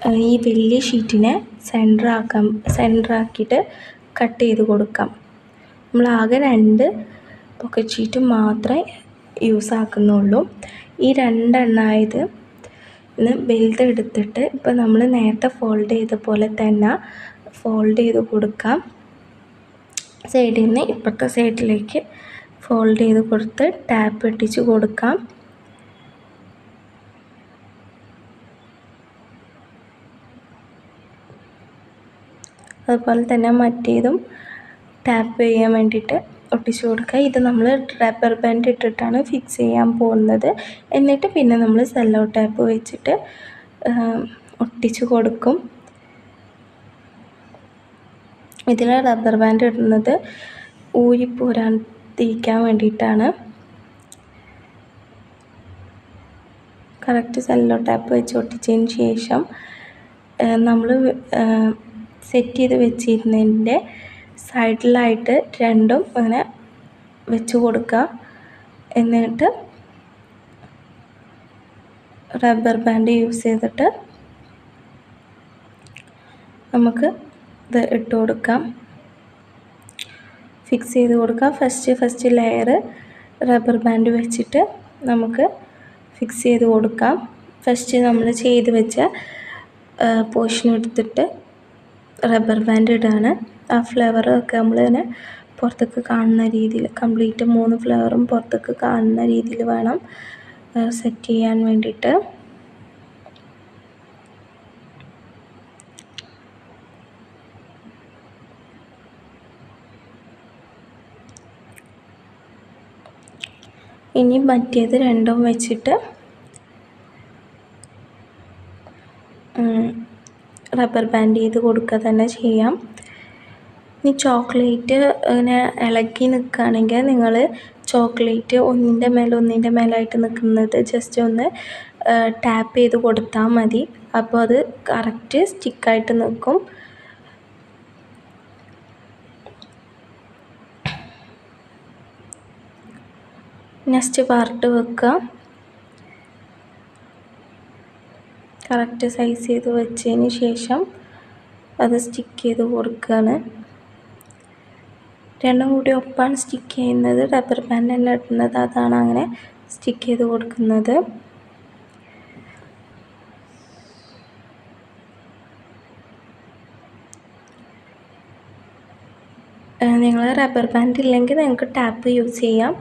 ഈ വലിയ ഷീറ്റിനെ സെൻറ്ററാക്കിയിട്ട് കട്ട് ചെയ്ത് കൊടുക്കാം. നമ്മളാകെ 2 പോക്കറ്റ് ഷീറ്റ് മാത്രമേ യൂസ് ആക്കുന്നുള്ളൂ. ഈ 2 എണ്ണമായത് വലുതെടുത്തിട്ട് ഇപ്പം നമ്മൾ നേരത്തെ ഫോൾഡ് ചെയ്ത പോലെ തന്നെ ഫോൾഡ് ചെയ്ത് കൊടുക്കാം. സൈഡിൽ നിന്ന് ഇപ്പുറത്തെ സൈഡിലേക്ക് ഫോൾഡ് ചെയ്ത് കൊടുത്ത് ടാപ്പ് ഇട്ടിച്ച് കൊടുക്കാം. അതുപോലെ തന്നെ മറ്റേതും ടാപ്പ് ചെയ്യാൻ വേണ്ടിയിട്ട് ഒട്ടിച്ചു കൊടുക്കുക. ഇത് നമ്മൾ റബ്ബർ ബാൻഡ് ഇട്ടിട്ടാണ് ഫിക്സ് ചെയ്യാൻ പോകുന്നത്. എന്നിട്ട് പിന്നെ നമ്മൾ സെല്ലോ ടാപ്പ് വെച്ചിട്ട് ഒട്ടിച്ചു കൊടുക്കും. ഇതിൽ റബ്ബർ ബാൻഡ് ഇടുന്നത് ഊരിപ്പോരാതിരിക്കാൻ വേണ്ടിയിട്ടാണ്. കറക്റ്റ് സെല്ലോ ടാപ്പ് വെച്ച് ഒട്ടിച്ചതിന് ശേഷം നമ്മൾ സെറ്റ് ചെയ്ത് വെച്ചിരുന്നതിൻ്റെ സൈഡിലായിട്ട് രണ്ടും അങ്ങനെ വെച്ച് കൊടുക്കുക. എന്നിട്ട് റബ്ബർ ബാൻഡ് യൂസ് ചെയ്തിട്ട് നമുക്ക് ഇത് ഇട്ട് കൊടുക്കാം, ഫിക്സ് ചെയ്ത് കൊടുക്കാം. ഫസ്റ്റ് ലെയർ റബ്ബർ ബാൻഡ് വെച്ചിട്ട് നമുക്ക് ഫിക്സ് ചെയ്ത് കൊടുക്കാം. ഫസ്റ്റ് നമ്മൾ ചെയ്ത് വെച്ച പോർഷൻ എടുത്തിട്ട് റബ്ബർ ബാൻഡ് ഇടാണ്. ആ ഫ്ലവറൊക്കെ നമ്മളിങ്ങനെ പുറത്തേക്ക് കാണുന്ന രീതിയിൽ കംപ്ലീറ്റ് 3 ഫ്ലവറും പുറത്തേക്ക് കാണുന്ന രീതിയിൽ വേണം സെറ്റ് ചെയ്യാൻ വേണ്ടിയിട്ട്. ഇനി മറ്റേത് രണ്ടും വെച്ചിട്ട് റബ്ബർ ബാൻഡ് ചെയ്ത് കൊടുക്കുക തന്നെ ചെയ്യാം. ഇനി ചോക്ലേറ്റ് ഇങ്ങനെ ഇളകി നിൽക്കുകയാണെങ്കിൽ നിങ്ങൾ ചോക്ലേറ്റ് ഒന്നിൻ്റെ മേലായിട്ട് നിൽക്കുന്നത് ജസ്റ്റ് ഒന്ന് ടാപ്പ് ചെയ്ത് കൊടുത്താൽ മതി. അപ്പോൾ അത് കറക്റ്റ് സ്റ്റിക്കായിട്ട് നിൽക്കും. നെക്സ്റ്റ് പാർട്ട് വെക്കുക. കറക്റ്റ് സൈസ് ചെയ്ത് വെച്ചതിന് ശേഷം അത് സ്റ്റിക്ക് ചെയ്ത് കൊടുക്കുകയാണ്. രണ്ടും കൂടി ഒപ്പാണ് സ്റ്റിക്ക് ചെയ്യുന്നത്. റബ്ബർ ബാൻഡ് തന്നെ ഇടുന്നത്, അതാണ് അങ്ങനെ സ്റ്റിക്ക് ചെയ്ത് കൊടുക്കുന്നത്. നിങ്ങൾ റബ്ബർ ബാൻഡ് ഇല്ലെങ്കിൽ നിങ്ങൾക്ക് ടാപ്പ് യൂസ് ചെയ്യാം.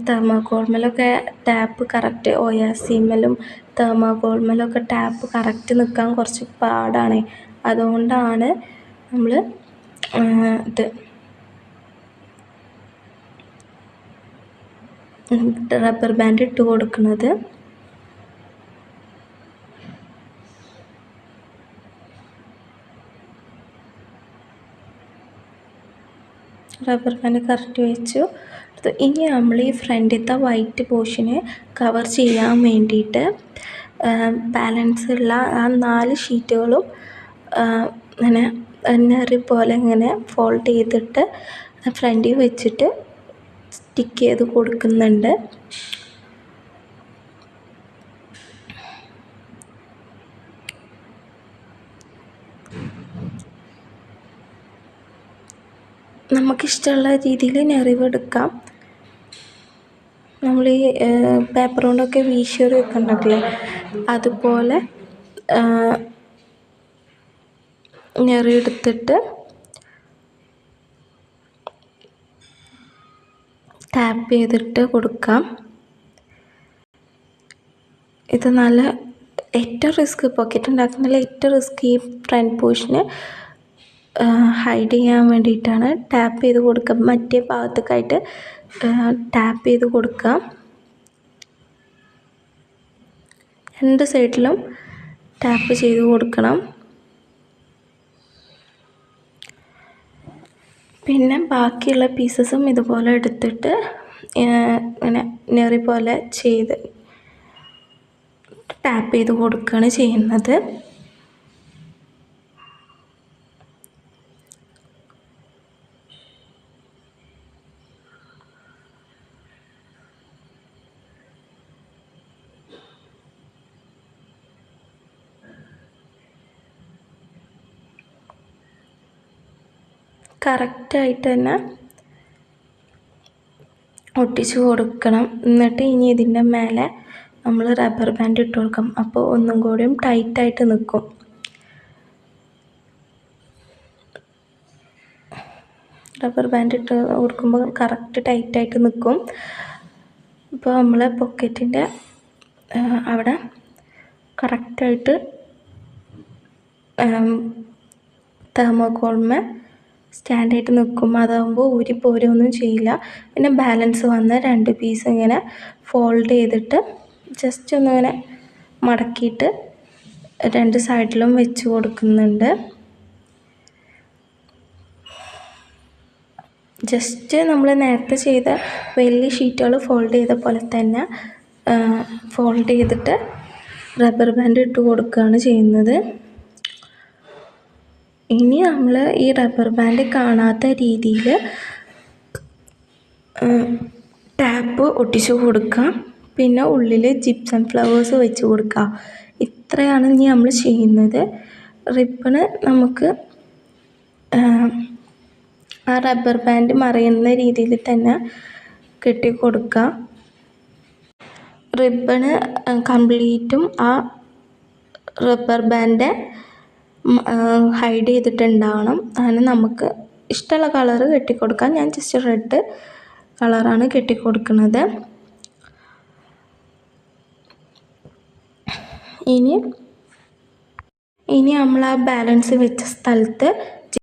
തെർമോക്കോളിലൊക്കെ ടാപ്പ് കറക്റ്റ് ORCമേലും തെർമോക്കോളിലൊക്കെ ടാപ്പ് കറക്റ്റ് നിൽക്കാൻ കുറച്ച് പാടാണ്. അതുകൊണ്ടാണ് നമ്മൾ റബ്ബർ ബാൻഡ് ഇട്ട് കൊടുക്കുന്നത്. റബ്ബർ ബാൻഡ് കറക്റ്റ് വെച്ചു. ഇനി നമ്മൾ ഈ ഫ്രണ്ടിലത്തെ വൈറ്റ് പോർഷനെ കവർ ചെയ്യാൻ വേണ്ടിയിട്ട് ബാലൻസ് ഉള്ള ആ 4 ഷീറ്റുകളും ഇങ്ങനെ നെറി പോലെ ഇങ്ങനെ ഫോൾഡ് ചെയ്തിട്ട് ഫ്രണ്ടിൽ വെച്ചിട്ട് സ്റ്റിക്ക് ചെയ്ത് കൊടുക്കുന്നുണ്ട്. നമുക്കിഷ്ടമുള്ള രീതിയിൽ നെറിവെടുക്കാം. നമ്മൾ ഈ പേപ്പർ കൊണ്ടൊക്കെ വീശിയൊക്കെ ഉണ്ടാക്കില്ലേ, അതുപോലെ നെറിയെടുത്തിട്ട് ടാപ്പ് ചെയ്തിട്ട് കൊടുക്കാം. ഇത് നല്ല ഏറ്റവും റിസ്ക് പോക്കറ്റ് ഉണ്ടാക്കുന്നതിൽ ഏറ്റവും റിസ്ക് ഈ ഫ്രണ്ട് പോർഷന് ഹൈഡ് ചെയ്യാൻ വേണ്ടിയിട്ടാണ്. ടാപ്പ് ചെയ്ത് കൊടുക്കുക, മറ്റേ ഭാഗത്തേക്കായിട്ട് ടാപ്പ് ചെയ്ത് കൊടുക്കുക. 2 സൈഡിലും ടാപ്പ് ചെയ്ത് കൊടുക്കണം. പിന്നെ ബാക്കിയുള്ള പീസസും ഇതുപോലെ എടുത്തിട്ട് ഇങ്ങനെ നെറി പോലെ ചെയ്ത് ടാപ്പ് ചെയ്ത് കൊടുക്കുകയാണ് ചെയ്യുന്നത്. കറക്റ്റായിട്ട് തന്നെ ഒട്ടിച്ച് കൊടുക്കണം. എന്നിട്ട് ഇനി ഇതിൻ്റെ മേലെ നമ്മൾ റബ്ബർ ബാൻഡ് ഇട്ട് കൊടുക്കും. അപ്പോൾ ഒന്നും കൂടിയും ടൈറ്റായിട്ട് നിൽക്കും. റബ്ബർ ബാൻഡ് ഇട്ട് കൊടുക്കുമ്പോൾ കറക്റ്റ് ടൈറ്റായിട്ട് നിൽക്കും. ഇപ്പോൾ നമ്മൾ പോക്കറ്റിൻ്റെ അവിടെ കറക്റ്റായിട്ട് തെർമോക്കോളിന്മേൽ സ്റ്റാൻഡായിട്ട് നിൽക്കും. അതാകുമ്പോൾ ഊരിപ്പോരൊന്നും ചെയ്യില്ല. പിന്നെ ബാലൻസ് വന്ന 2 പീസ് ഇങ്ങനെ ഫോൾഡ് ചെയ്തിട്ട് ജസ്റ്റ് ഒന്നിങ്ങനെ മടക്കിയിട്ട് 2 സൈഡിലും വെച്ച് കൊടുക്കുന്നുണ്ട്. ജസ്റ്റ് നമ്മൾ നേരത്തെ ചെയ്ത വലിയ ഷീറ്റുകൾ ഫോൾഡ് ചെയ്ത പോലെ തന്നെ ഫോൾഡ് ചെയ്തിട്ട് റബ്ബർ ബാൻഡ് ഇട്ട് കൊടുക്കുകയാണ് ചെയ്യുന്നത്. ഇനി നമ്മൾ ഈ റബ്ബർ ബാൻഡ് കാണാത്ത രീതിയിൽ ടാപ്പ് ഒട്ടിച്ച് കൊടുക്കുക. പിന്നെ ഉള്ളിൽ ജിപ്സം ഫ്ലവേഴ്സ് വെച്ച് കൊടുക്കുക. ഇത്രയാണ് ഇനി നമ്മൾ ചെയ്യുന്നത്. റിബണ് നമുക്ക് ആ റബ്ബർ ബാൻഡ് മറയുന്ന രീതിയിൽ തന്നെ കെട്ടി കൊടുക്കുക. റിബണ് കംപ്ലീറ്റും ആ റബ്ബർ ബാൻഡ് ഹൈഡ് ചെയ്തിട്ടുണ്ടാവണം. അങ്ങനെ നമുക്ക് ഇഷ്ടമുള്ള കളറ് കെട്ടിക്കൊടുക്കാം. ഞാൻ ജസ്റ്റ് റെഡ് കളറാണ് കെട്ടിക്കൊടുക്കുന്നത്. ഇനി നമ്മൾ ആ ബാലൻസ് വെച്ച സ്ഥലത്ത്